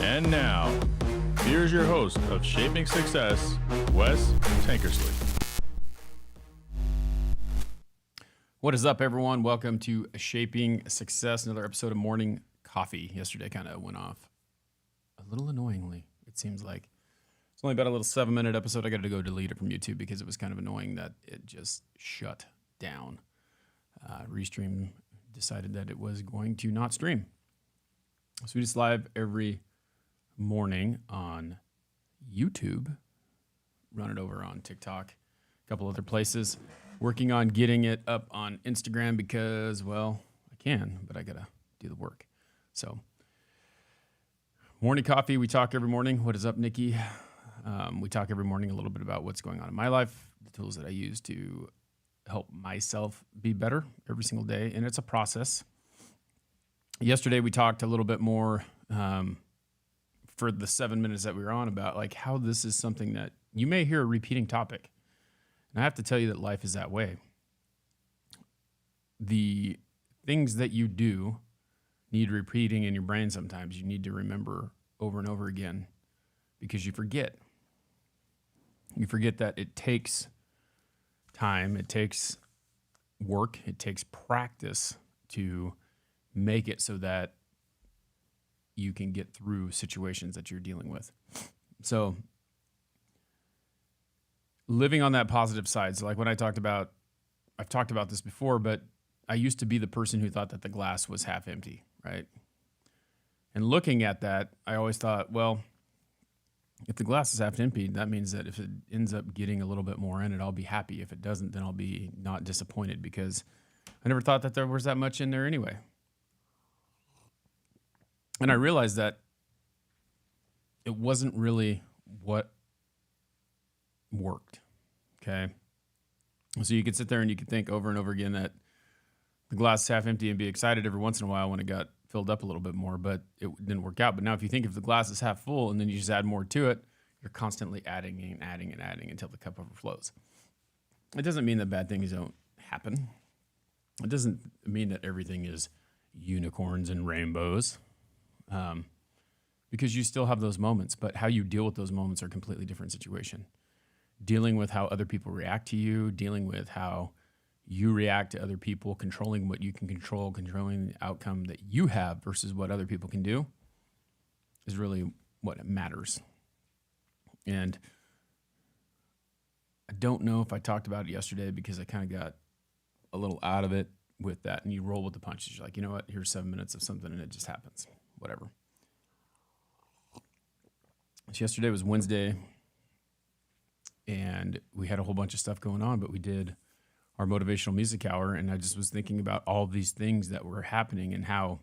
And now, here's your host of Shaping Success, Wes Tankersley. What is up, everyone? Welcome to Shaping Success, another episode of Morning Coffee. Yesterday kind of went off a little annoyingly, it seems like. It's only about a little 7-minute episode. I got to go delete it from YouTube because it was kind of annoying that it just shut down. Restream decided that it was going to not stream. So we just live every morning on YouTube, run it over on TikTok, a couple other places. Working on getting it up on Instagram because, well, I can, but I got to do the work. So, morning coffee, we talk every morning. What is up, Nikki? We talk every morning a little bit about what's going on in my life, the tools that I use to help myself be better every single day, and it's a process. Yesterday, we talked a little bit more for the 7 minutes that we were on about like how this is something that you may hear a repeating topic. And I have to tell you that life is that way. The things that you do need repeating in your brain sometimes. You need to remember over and over again because you forget. You forget that it takes time, it takes work, it takes practice to make it so that you can get through situations that you're dealing with. So living on that positive side. So like when I've talked about this before, but I used to be the person who thought that the glass was half empty, right? And looking at that, I always thought, well, if the glass is half empty, that means that if it ends up getting a little bit more in it, I'll be happy. If it doesn't, then I'll be not disappointed because I never thought that there was that much in there anyway. And I realized that it wasn't really what worked. Okay. So you could sit there and you could think over and over again that the glass is half empty and be excited every once in a while when it got filled up a little bit more, but it didn't work out. But now if you think if the glass is half full and then you just add more to it, you're constantly adding and adding and adding until the cup overflows. It doesn't mean that bad things don't happen. It doesn't mean that everything is unicorns and rainbows, because you still have those moments, but how you deal with those moments are a completely different situation. Dealing with how other people react to you, dealing with how you react to other people, controlling what you can control, controlling the outcome that you have versus what other people can do is really what matters. And I don't know if I talked about it yesterday because I kind of got a little out of it with that. And you roll with the punches. You're like, you know what? Here's 7 minutes of something and it just happens. Whatever. So yesterday was Wednesday and we had a whole bunch of stuff going on, but we did our motivational music hour, and I just was thinking about all these things that were happening and how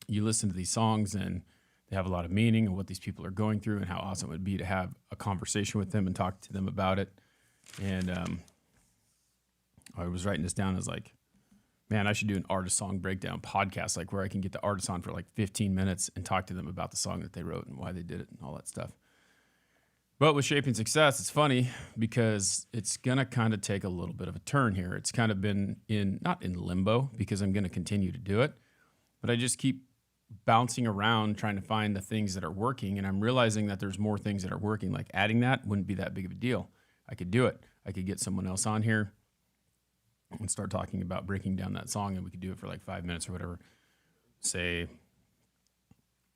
you listen to these songs and they have a lot of meaning and what these people are going through and how awesome it would be to have a conversation with them and talk to them about it. And I was writing this down as like, man, I should do an artist song breakdown podcast, like where I can get the artist on for like 15 minutes and talk to them about the song that they wrote and why they did it and all that stuff. But with Shaping Success, it's funny because it's going to kind of take a little bit of a turn here. It's kind of been not in limbo because I'm going to continue to do it, but I just keep bouncing around trying to find the things that are working. And I'm realizing that there's more things that are working. Like adding that wouldn't be that big of a deal. I could do it. I could get someone else on here and start talking about breaking down that song, and we could do it for like 5 minutes or whatever. Say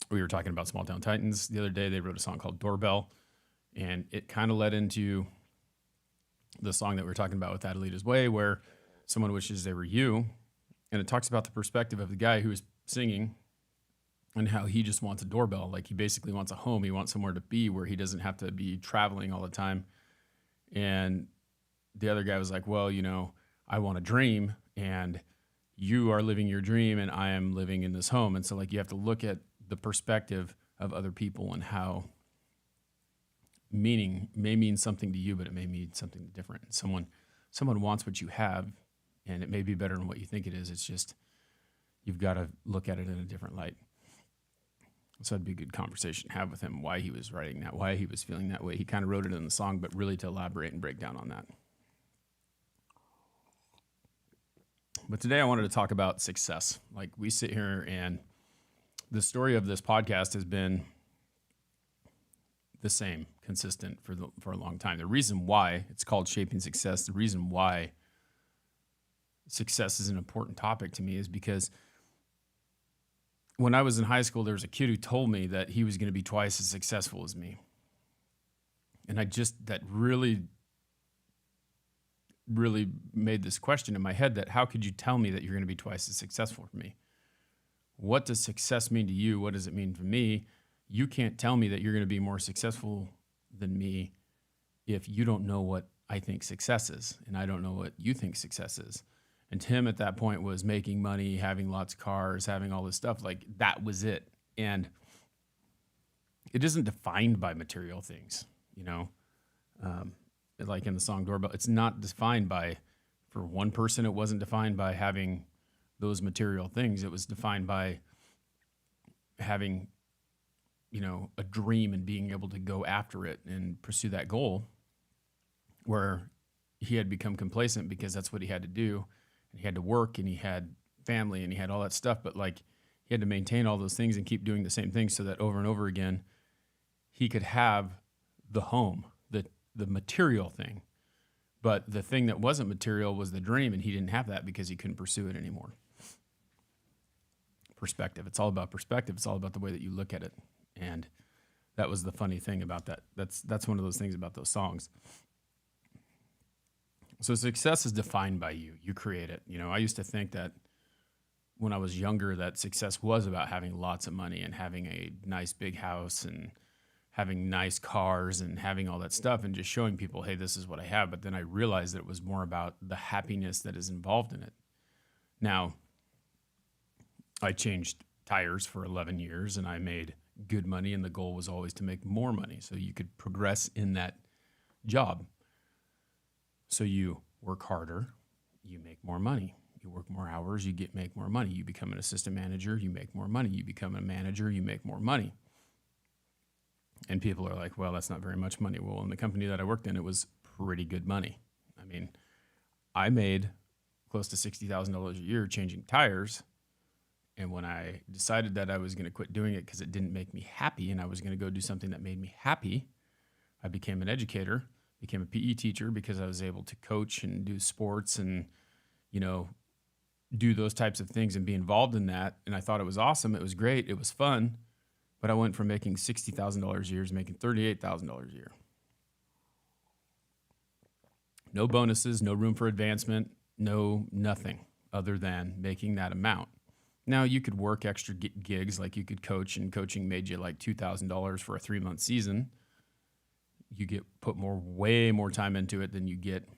we were talking about Small Town Titans the other day. They wrote a song called Doorbell. And it kind of led into the song that we were talking about with Adelita's Way, where someone wishes they were you. And it talks about the perspective of the guy who is singing and how he just wants a doorbell. Like he basically wants a home. He wants somewhere to be where he doesn't have to be traveling all the time. And the other guy was like, well, you know, I want a dream and you are living your dream and I am living in this home. And so like you have to look at the perspective of other people and how meaning may mean something to you, but it may mean something different. Someone wants what you have, and it may be better than what you think it is. It's just you've got to look at it in a different light. So it'd be a good conversation to have with him, why he was writing that, why he was feeling that way. He kind of wrote it in the song, but really to elaborate and break down on that. But today I wanted to talk about success. Like we sit here and the story of this podcast has been the same, consistent for a long time. The reason why it's called Shaping Success, the reason why success is an important topic to me is because when I was in high school, there was a kid who told me that he was going to be twice as successful as me. And that really made this question in my head, that how could you tell me that you're going to be twice as successful for me? What does success mean to you? What does it mean for me? You can't tell me that you're going to be more successful than me if you don't know what I think success is, and I don't know what you think success is. And Tim at that point was making money, having lots of cars, having all this stuff. Like, that was it. And it isn't defined by material things, like in the song Doorbell. It's not defined by, for one person, it wasn't defined by having those material things. It was defined by having, a dream and being able to go after it and pursue that goal, where he had become complacent because that's what he had to do. And he had to work, and he had family, and he had all that stuff. But like, he had to maintain all those things and keep doing the same things so that over and over again, he could have the home, the material thing. But the thing that wasn't material was the dream, and he didn't have that because he couldn't pursue it anymore. Perspective. It's all about perspective. It's all about the way that you look at it. And that was the funny thing about that. That's one of those things about those songs. So success is defined by you. You create it. I used to think that when I was younger that success was about having lots of money and having a nice big house and having nice cars and having all that stuff and just showing people, hey, this is what I have. But then I realized that it was more about the happiness that is involved in it. Now, I changed tires for 11 years and I made good money, and the goal was always to make more money so you could progress in that job. So you work harder, you make more money. You work more hours, you make more money. You become an assistant manager, you make more money. You become a manager, you make more money. And people are like, well, that's not very much money. Well, in the company that I worked in, it was pretty good money. I mean, I made close to $60,000 a year changing tires. And when I decided that I was going to quit doing it because it didn't make me happy and I was going to go do something that made me happy, I became an educator, became a PE teacher because I was able to coach and do sports and, do those types of things and be involved in that. And I thought it was awesome. It was great. It was fun. But I went from making $60,000 a year to making $38,000 a year. No bonuses, no room for advancement, nothing other than making that amount. Now, you could work extra gigs, like you could coach, and coaching made you like $2,000 for a 3-month season. You put way more time into it than you get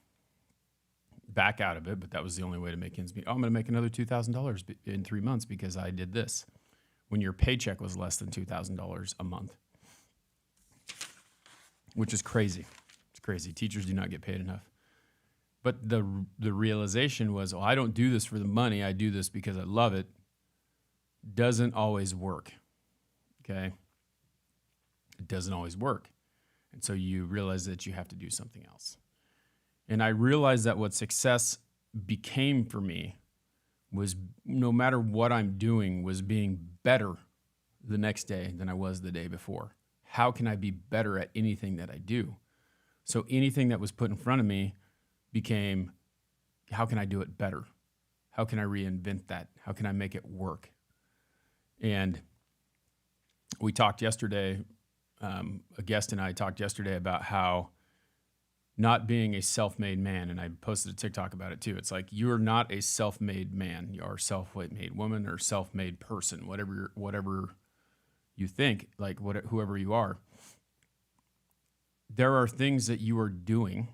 back out of it, but that was the only way to make ends meet. Oh, I'm going to make another $2,000 in 3 months because I did this. When your paycheck was less than $2,000 a month, which is crazy. It's crazy. Teachers do not get paid enough. But the realization was, I don't do this for the money. I do this because I love it. Doesn't always work. Okay? It doesn't always work. And so you realize that you have to do something else. And I realized that what success became for me was, no matter what I'm doing, was being better the next day than I was the day before. How can I be better at anything that I do? So anything that was put in front of me became, how can I do it better? How can I reinvent that? How can I make it work? And we talked yesterday, a guest and I talked yesterday about how not being a self-made man, and I posted a TikTok about it too. It's like, you're not a self-made man. You are a self-made woman or self-made person, whatever you think, like whoever you are. There are things that you are doing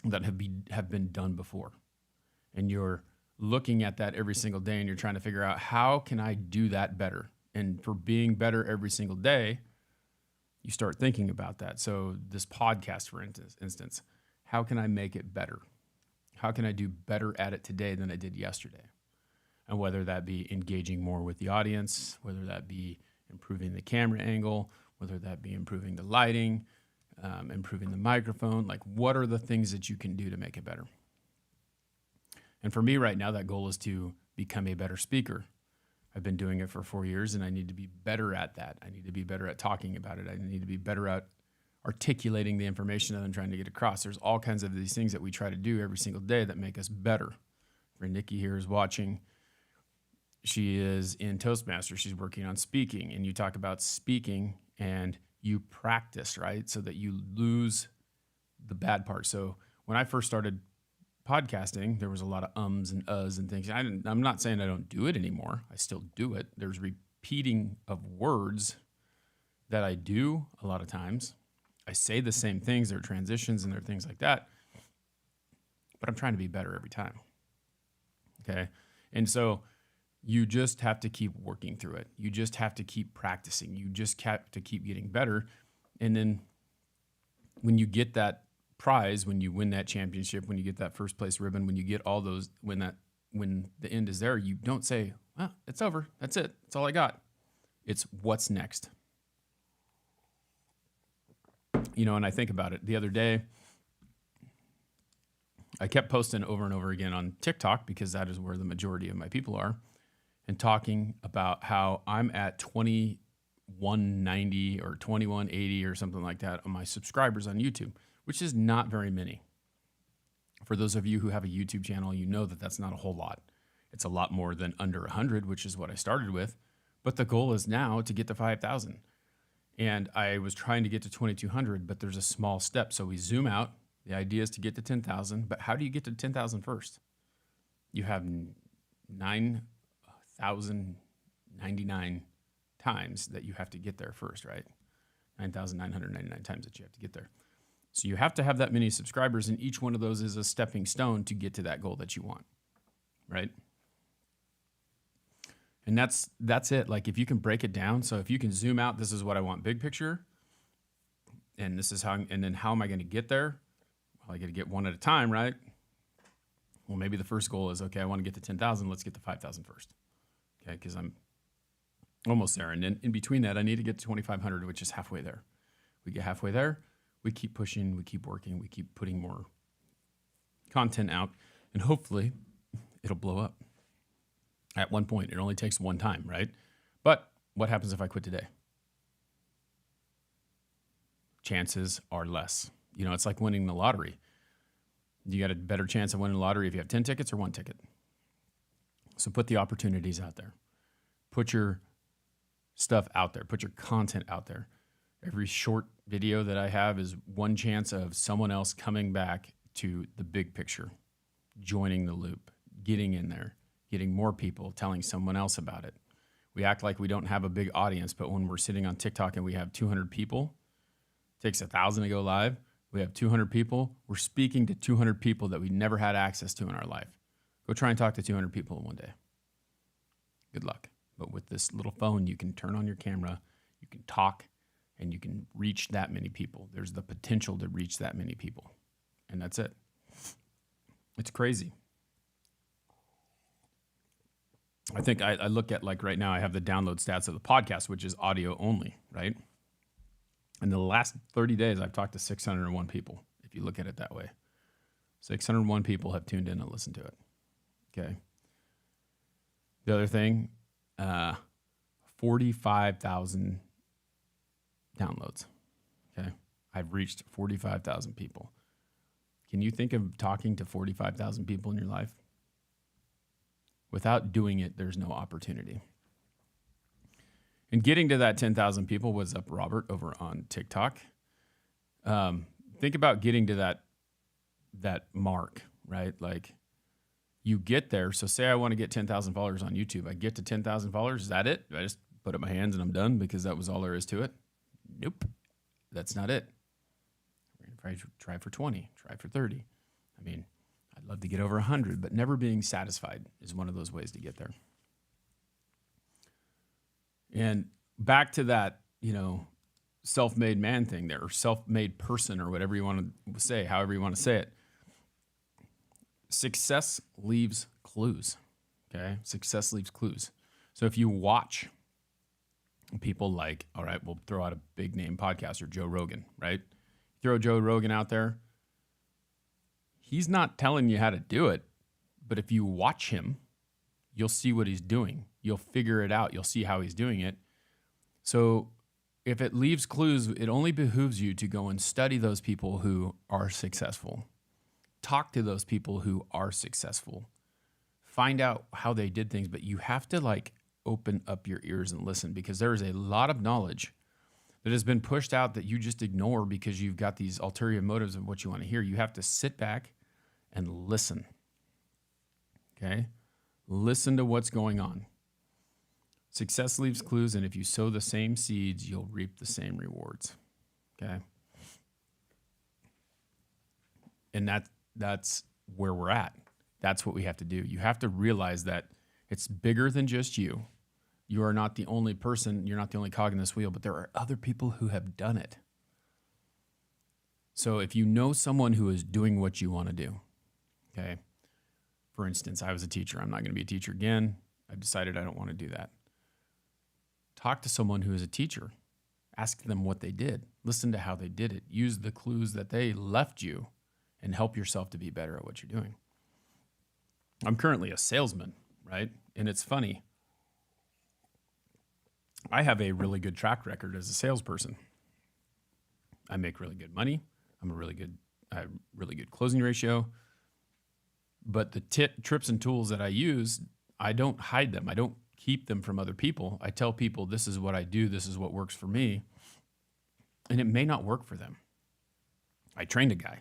that have been done before, and you're looking at that every single day, and you're trying to figure out, how can I do that better? And for being better every single day, you start thinking about that. So this podcast, for instance, how can I make it better? How can I do better at it today than I did yesterday? And whether that be engaging more with the audience, whether that be improving the camera angle, whether that be improving the lighting, improving the microphone, like, what are the things that you can do to make it better? And for me right now, that goal is to become a better speaker. I've been doing it for 4 years, and I need to be better at that. I need to be better at talking about it. I need to be better at articulating the information that I'm trying to get across. There's all kinds of these things that we try to do every single day that make us better. For Nikki here is watching, she is in Toastmasters. She's working on speaking, and you talk about speaking and you practice, right? So that you lose the bad part. So when I first started podcasting, there was a lot of ums and uhs and things. I'm not saying I don't do it anymore. I still do it. There's repeating of words that I do a lot of times. I say the same things. There are transitions and there are things like that. But I'm trying to be better every time. Okay. And so you just have to keep working through it. You just have to keep practicing. You just have to keep getting better. And then when you get that prize, when you win that championship, when you get that first place ribbon, when you get all those, when the end is there, you don't say, well, it's over. That's it. That's all I got. It's what's next. You know, and I think about it the other day, I kept posting over and over again on TikTok because that is where the majority of my people are, and talking about how I'm at 2190 or 2180 or something like that on my subscribers on YouTube, which is not very many. For those of you who have a YouTube channel, you know that that's not a whole lot. It's a lot more than under 100, which is what I started with. But the goal is now to get to 5,000. And I was trying to get to 2,200, but there's a small step. So we zoom out. The idea is to get to 10,000, but how do you get to 10,000 first? You have 9,099 times that you have to get there first, right? 9,999 times that you have to get there. So you have to have that many subscribers, and each one of those is a stepping stone to get to that goal that you want, right? And that's it. Like if you can break it down, so if you can zoom out, this is what I want big picture, and this is how, and then how am I going to get there? Well, I got to get one at a time, right? Well, maybe the first goal is, okay, I want to get to 10,000. Let's get to 5,000 first. Okay, because I'm almost there. And then in between that, I need to get to 2,500, which is halfway there. We get halfway there. We keep pushing. We keep working. We keep putting more content out. And hopefully, it'll blow up. At one point, it only takes one time, right? But what happens if I quit today? Chances are less. You know, it's like winning the lottery. You got a better chance of winning the lottery if you have 10 tickets or one ticket. So put the opportunities out there. Put your stuff out there. Put your content out there. Every short video that I have is one chance of someone else coming back to the big picture, joining the loop, getting in there, getting more people, telling someone else about it. We act like we don't have a big audience, but when we're sitting on TikTok and we have 200 people, it takes 1,000 to go live. We have 200 people. We're speaking to 200 people that we never had access to in our life. Go try and talk to 200 people in one day. Good luck. But with this little phone, you can turn on your camera, you can talk, and you can reach that many people. There's the potential to reach that many people. And that's it. It's crazy. I think I look at, like right now, I have the download stats of the podcast, which is audio only, right? In the last 30 days, I've talked to 601 people, if you look at it that way. 601 people have tuned in and listened to it. Okay. The other thing, 45,000 downloads. Okay. I've reached 45,000 people. Can you think of talking to 45,000 people in your life? Without doing it, there's no opportunity. And getting to that 10,000 people, what's up, Robert, over on TikTok? Think about getting to that mark, right? Like you get there. So say I want to get 10,000 followers on YouTube. I get to 10,000 followers. Is that it? Do I just put up my hands and I'm done because that was all there is to it? Nope. That's not it. We're going to try for 20, try for 30. I mean, I'd love to get over 100, but never being satisfied is one of those ways to get there. And back to that, you know, self-made man thing there, or self-made person, or whatever you want to say, however you want to say it. Success leaves clues, okay? Success leaves clues. So if you watch people like, all right, we'll throw out a big name podcaster, Joe Rogan, right? Throw Joe Rogan out there. He's not telling you how to do it, but if you watch him, you'll see what he's doing. you'll figure it out. You'll see how he's doing it. So if it leaves clues, it only behooves you to go and study those people who are successful. Talk to those people who are successful. Find out how they did things, but you have to like open up your ears and listen, because there is a lot of knowledge that has been pushed out that you just ignore because you've got these ulterior motives of what you want to hear. You have to sit back and listen. Okay? Listen to what's going on. Success leaves clues, and if you sow the same seeds, you'll reap the same rewards. Okay? And that's where we're at. That's what we have to do. You have to realize that it's bigger than just you. You are not the only person. You're not the only cog in this wheel, but there are other people who have done it. So if you know someone who is doing what you want to do, okay? For instance, I was a teacher. I'm not going to be a teacher again. I've decided I don't want to do that. Talk to someone who is a teacher. Ask them what they did. Listen to how they did it. Use the clues that they left you and help yourself to be better at what you're doing. I'm currently a salesman, right? And it's funny. I have a really good track record as a salesperson. I make really good money. I have really good closing ratio. But the trips and tools that I use, I don't hide them. I don't keep them from other people. I tell people, this is what I do. This is what works for me. And it may not work for them. I trained a guy.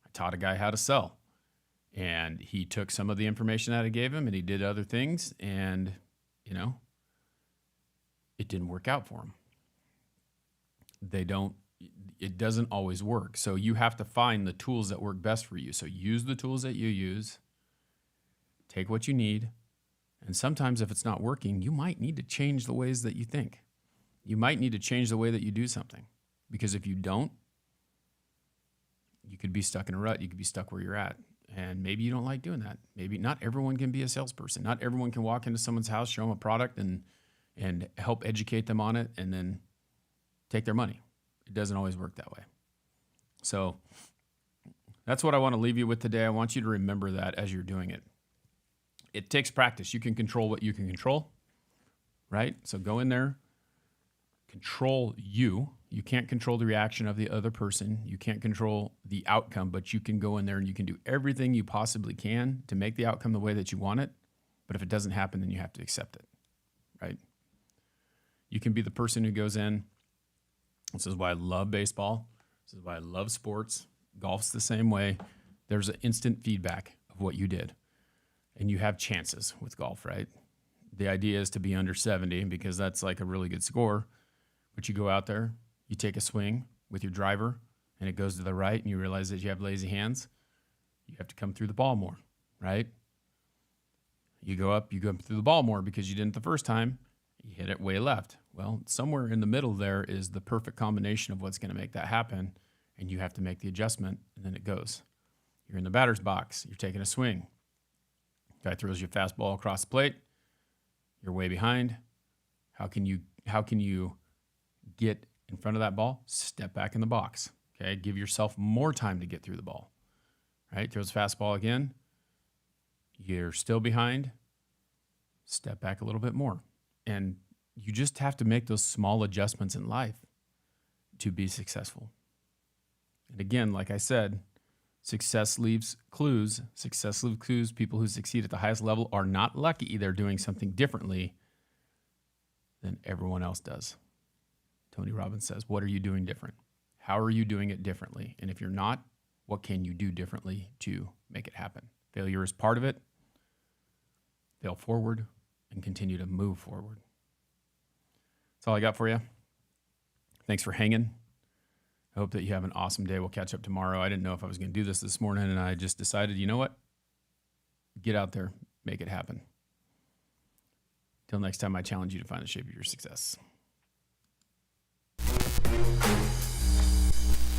I taught a guy how to sell. And he took some of the information that I gave him and he did other things. And, it didn't work out for him. It doesn't always work. So you have to find the tools that work best for you. So use the tools that you use, take what you need. And sometimes if it's not working, you might need to change the ways that you think. You might need to change the way that you do something, because if you don't, you could be stuck in a rut. You could be stuck where you're at. And maybe you don't like doing that. Maybe not everyone can be a salesperson. Not everyone can walk into someone's house, show them a product and help educate them on it and then take their money. It doesn't always work that way. So that's what I want to leave you with today. I want you to remember that as you're doing it. It takes practice. You can control what you can control, right? So go in there, control you. You can't control the reaction of the other person. You can't control the outcome, but you can go in there and you can do everything you possibly can to make the outcome the way that you want it. But if it doesn't happen, then you have to accept it, right? You can be the person who goes in. This is why I love baseball. This is why I love sports. Golf's the same way. There's an instant feedback of what you did. And you have chances with golf, right? The idea is to be under 70 because that's like a really good score. But you go out there, you take a swing with your driver, and it goes to the right, and you realize that you have lazy hands. You have to come through the ball more, right? You go through the ball more because you didn't the first time. You hit it way left. Well, somewhere in the middle there is the perfect combination of what's going to make that happen, and you have to make the adjustment, and then it goes. You're in the batter's box. You're taking a swing. Guy throws you a fastball across the plate. You're way behind. How can you get in front of that ball? Step back in the box. Okay, give yourself more time to get through the ball. Right? Throws fastball again. You're still behind. Step back a little bit more. And you just have to make those small adjustments in life to be successful. And again, like I said, success leaves clues. Success leaves clues. People who succeed at the highest level are not lucky. They're doing something differently than everyone else does. Tony Robbins says, what are you doing different? How are you doing it differently? And if you're not, what can you do differently to make it happen? Failure is part of it. Fail forward and continue to move forward. That's all I got for you. Thanks for hanging. I hope that you have an awesome day. We'll catch up tomorrow. I didn't know if I was going to do this morning, and I just decided, you know what? Get out there, make it happen. Till next time, I challenge you to find the shape of your success.